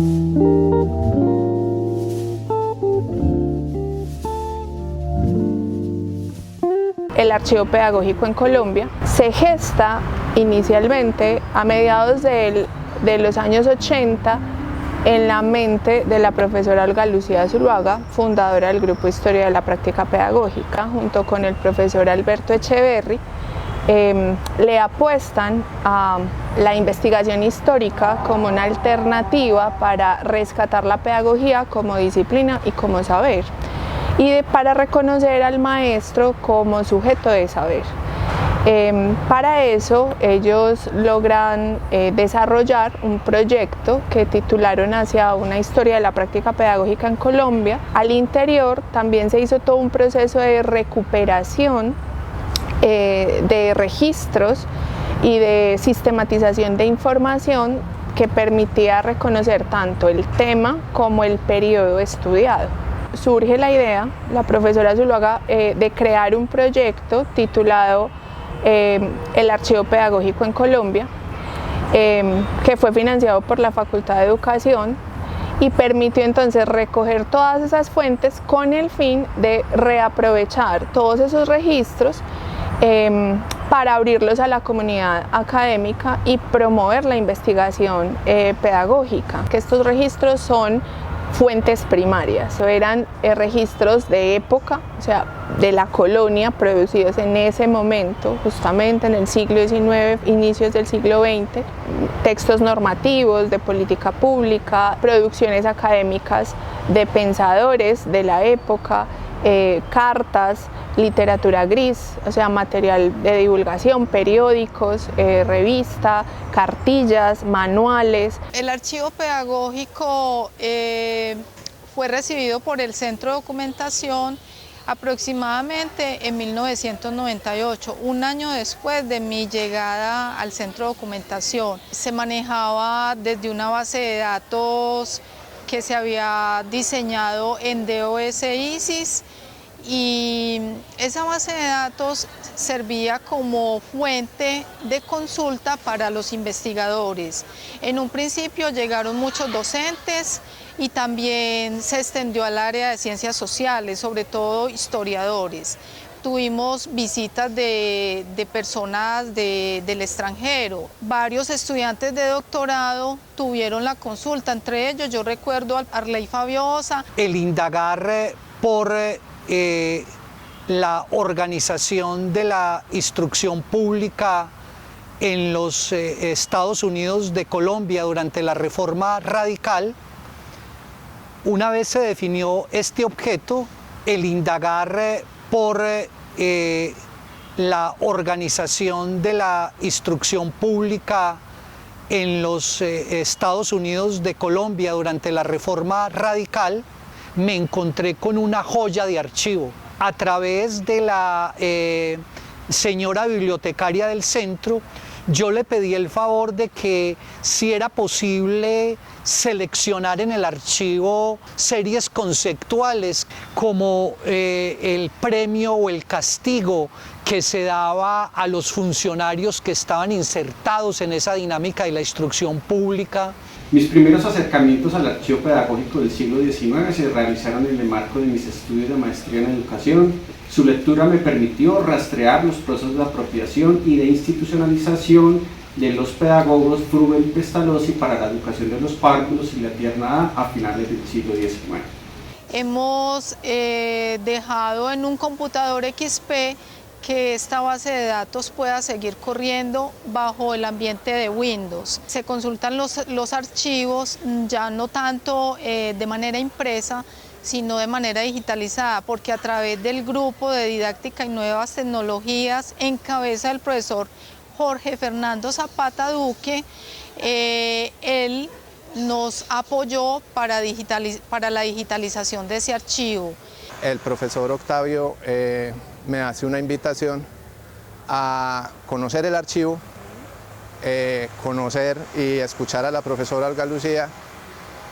El archivo pedagógico en Colombia se gesta inicialmente a mediados de los años 80 en la mente de la profesora Olga Lucía Zuluaga, fundadora del Grupo Historia de la Práctica Pedagógica, junto con el profesor Alberto Echeverry. Le apuestan a la investigación histórica como una alternativa para rescatar la pedagogía como disciplina y como saber, y para reconocer al maestro como sujeto de saber. Para eso ellos logran desarrollar un proyecto que titularon Hacia una historia de la práctica pedagógica en Colombia. Al interior también se hizo todo un proceso de recuperación de registros y de sistematización de información que permitía reconocer tanto el tema como el periodo estudiado. Surge la idea, la profesora Zuluaga, de crear un proyecto titulado El Archivo Pedagógico en Colombia, que fue financiado por la Facultad de Educación y permitió entonces recoger todas esas fuentes con el fin de reaprovechar todos esos registros para abrirlos a la comunidad académica y promover la investigación pedagógica, que estos registros son fuentes primarias, eran registros de época, o sea, de la colonia, producidos en ese momento, justamente en el siglo XIX, inicios del siglo XX, textos normativos de política pública, producciones académicas de pensadores de la época, cartas, literatura gris, o sea, material de divulgación, periódicos, revista, cartillas, manuales. El archivo pedagógico fue recibido por el Centro de Documentación aproximadamente en 1998, un año después de mi llegada al Centro de Documentación. Se manejaba desde una base de datos que se había diseñado en DOS ISIS, y esa base de datos servía como fuente de consulta para los investigadores. En un principio llegaron muchos docentes y también se extendió al área de ciencias sociales, sobre todo historiadores. Tuvimos visitas de personas del extranjero. Varios estudiantes de doctorado tuvieron la consulta, entre ellos yo recuerdo a Arley Fabiosa. El indagar por la organización de la instrucción pública en los Estados Unidos de Colombia durante la Reforma Radical. Una vez se definió este objeto, el indagar por la organización de la instrucción pública en los Estados Unidos de Colombia durante la Reforma Radical, me encontré con una joya de archivo. A través de la señora bibliotecaria del centro, yo le pedí el favor de que si era posible seleccionar en el archivo series conceptuales como el premio o el castigo que se daba a los funcionarios que estaban insertados en esa dinámica de la instrucción pública. Mis primeros acercamientos al archivo pedagógico del siglo XIX se realizaron en el marco de mis estudios de maestría en educación. Su lectura me permitió rastrear los procesos de apropiación y de institucionalización de los pedagogos Frubel y Pestalozzi para la educación de los párvulos y la tierna edad a finales del siglo XIX. Hemos dejado en un computador XP que esta base de datos pueda seguir corriendo bajo el ambiente de Windows. Se consultan los archivos ya no tanto de manera impresa, sino de manera digitalizada, porque a través del grupo de didáctica y nuevas tecnologías en cabeza del profesor Jorge Fernando Zapata Duque, él nos apoyó para la digitalización de ese archivo. El profesor Octavio me hace una invitación a conocer el archivo, conocer y escuchar a la profesora Olga Lucía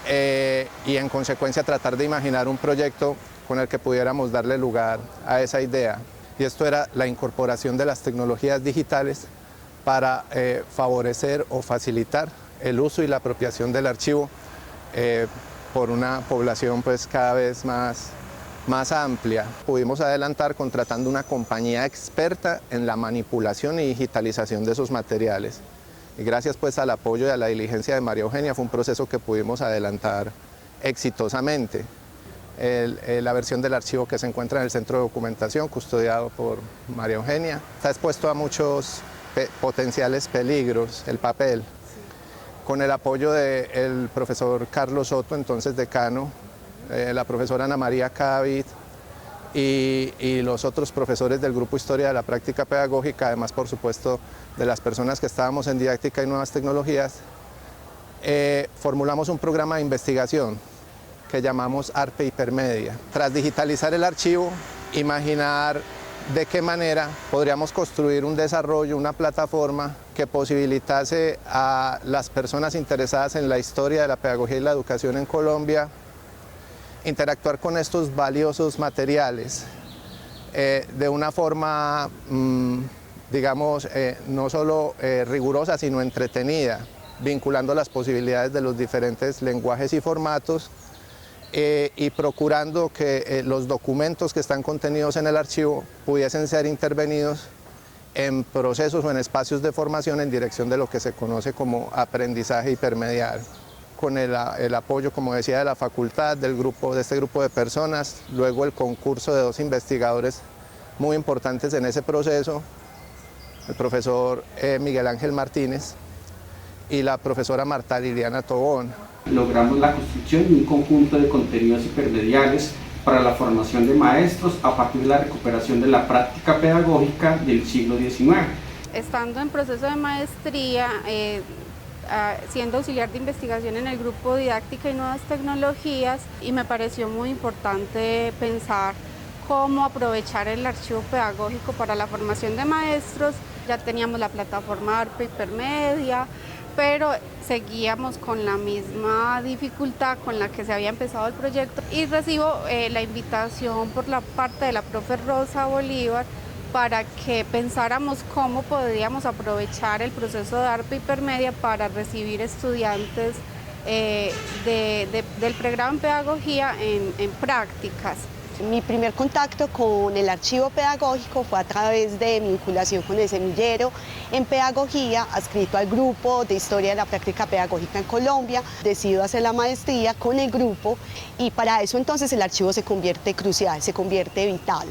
y en consecuencia tratar de imaginar un proyecto con el que pudiéramos darle lugar a esa idea. Y esto era la incorporación de las tecnologías digitales para favorecer o facilitar el uso y la apropiación del archivo por una población pues cada vez más amplia. Pudimos adelantar contratando una compañía experta en la manipulación y digitalización de esos materiales. Y gracias pues al apoyo y a la diligencia de María Eugenia fue un proceso que pudimos adelantar exitosamente. La versión del archivo que se encuentra en el centro de documentación, custodiado por María Eugenia, está expuesto a muchos potenciales peligros, el papel. Con el apoyo del profesor Carlos Soto, entonces decano, la profesora Ana María Cadavid y los otros profesores del Grupo Historia de la Práctica Pedagógica, además por supuesto de las personas que estábamos en Didáctica y Nuevas Tecnologías, formulamos un programa de investigación que llamamos Art Paper Media. Tras digitalizar el archivo, imaginar de qué manera podríamos construir un desarrollo, una plataforma que posibilitase a las personas interesadas en la historia de la pedagogía y la educación en Colombia interactuar con estos valiosos materiales de una forma, digamos, no solo rigurosa, sino entretenida, vinculando las posibilidades de los diferentes lenguajes y formatos y procurando que los documentos que están contenidos en el archivo pudiesen ser intervenidos en procesos o en espacios de formación en dirección de lo que se conoce como aprendizaje hipermedial. Con el apoyo, como decía, de la facultad, de este grupo de personas, luego el concurso de 2 investigadores muy importantes en ese proceso, el profesor Miguel Ángel Martínez y la profesora Marta Liliana Tobón. Logramos la construcción de un conjunto de contenidos hipermediales para la formación de maestros a partir de la recuperación de la práctica pedagógica del siglo XIX. Estando en proceso de maestría, siendo auxiliar de investigación en el grupo Didáctica y Nuevas Tecnologías, y me pareció muy importante pensar cómo aprovechar el archivo pedagógico para la formación de maestros. Ya teníamos la plataforma Art Paper Media, pero seguíamos con la misma dificultad con la que se había empezado el proyecto, y recibo la invitación por la parte de la profe Rosa Bolívar para que pensáramos cómo podríamos aprovechar el proceso de Art Paper Media para recibir estudiantes del programa en pedagogía en prácticas. Mi primer contacto con el archivo pedagógico fue a través de mi vinculación con el semillero en pedagogía, adscrito al grupo de Historia de la Práctica Pedagógica en Colombia. Decido hacer la maestría con el grupo y para eso entonces el archivo se convierte crucial, se convierte vital.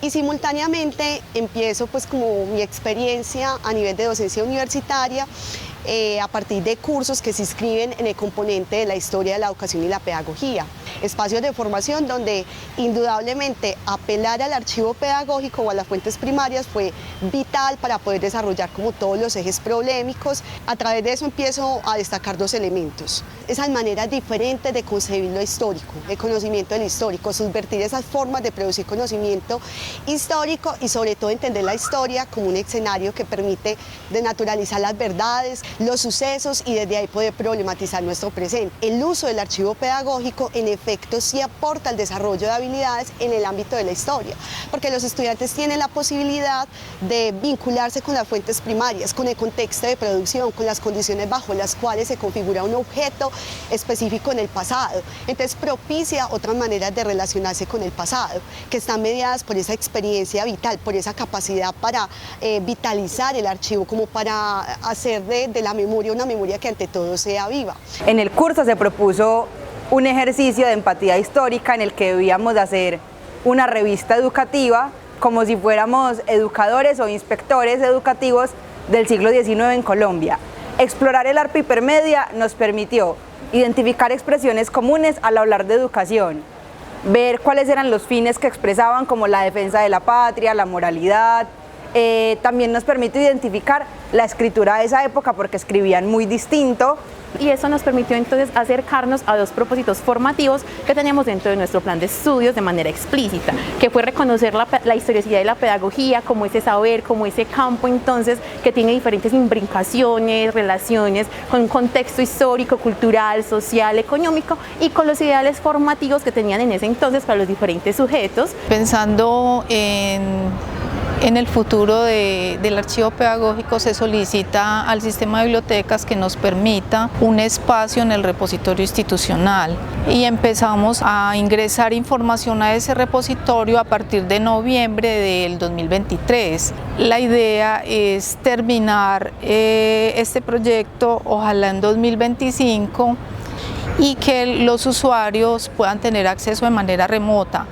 Y simultáneamente empiezo pues como mi experiencia a nivel de docencia universitaria a partir de cursos que se inscriben en el componente de la historia de la educación y la pedagogía. Espacios de formación donde indudablemente apelar al archivo pedagógico o a las fuentes primarias fue vital para poder desarrollar como todos los ejes problemáticos. A través de eso empiezo a destacar 2 elementos. Esas maneras diferentes de concebir lo histórico, el conocimiento del histórico, subvertir esas formas de producir conocimiento histórico y sobre todo entender la historia como un escenario que permite denaturalizar las verdades, los sucesos y desde ahí poder problematizar nuestro presente. El uso del archivo pedagógico en efecto sí aporta al desarrollo de habilidades en el ámbito de la historia, porque los estudiantes tienen la posibilidad de vincularse con las fuentes primarias, con el contexto de producción, con las condiciones bajo las cuales se configura un objeto específico en el pasado. Entonces propicia otras maneras de relacionarse con el pasado, que están mediadas por esa experiencia vital, por esa capacidad para vitalizar el archivo, como para hacer de la memoria una memoria que ante todo sea viva. En el curso se propuso un ejercicio de empatía histórica en el que debíamos hacer una revista educativa como si fuéramos educadores o inspectores educativos del siglo XIX en Colombia. Explorar el Art Paper Media nos permitió identificar expresiones comunes al hablar de educación, ver cuáles eran los fines que expresaban como la defensa de la patria, la moralidad. También nos permitió identificar la escritura de esa época porque escribían muy distinto. Y eso nos permitió entonces acercarnos a 2 propósitos formativos que teníamos dentro de nuestro plan de estudios de manera explícita, que fue reconocer la historicidad de la pedagogía como ese saber, como ese campo entonces que tiene diferentes imbricaciones, relaciones con un contexto histórico, cultural, social, económico y con los ideales formativos que tenían en ese entonces para los diferentes sujetos. Pensando en En el futuro del archivo pedagógico se solicita al sistema de bibliotecas que nos permita un espacio en el repositorio institucional y empezamos a ingresar información a ese repositorio a partir de noviembre del 2023. La idea es terminar este proyecto ojalá en 2025 y que los usuarios puedan tener acceso de manera remota.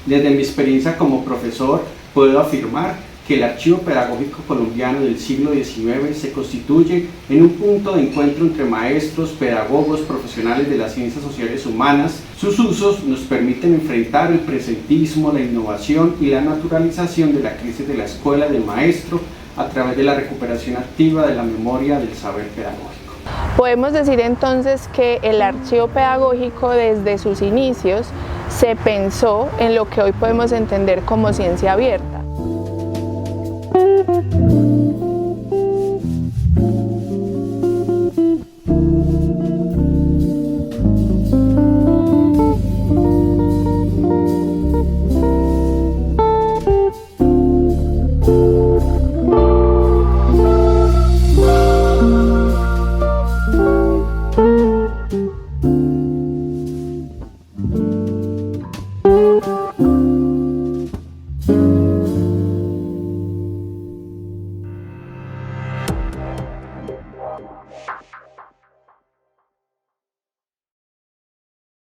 Desde mi experiencia como profesor, puedo afirmar que el archivo pedagógico colombiano del siglo XIX se constituye en un punto de encuentro entre maestros, pedagogos, profesionales de las ciencias sociales humanas. Sus usos nos permiten enfrentar el presentismo, la innovación y la naturalización de la crisis de la escuela del maestro a través de la recuperación activa de la memoria del saber pedagógico. Podemos decir entonces que el archivo pedagógico desde sus inicios se pensó en lo que hoy podemos entender como ciencia abierta.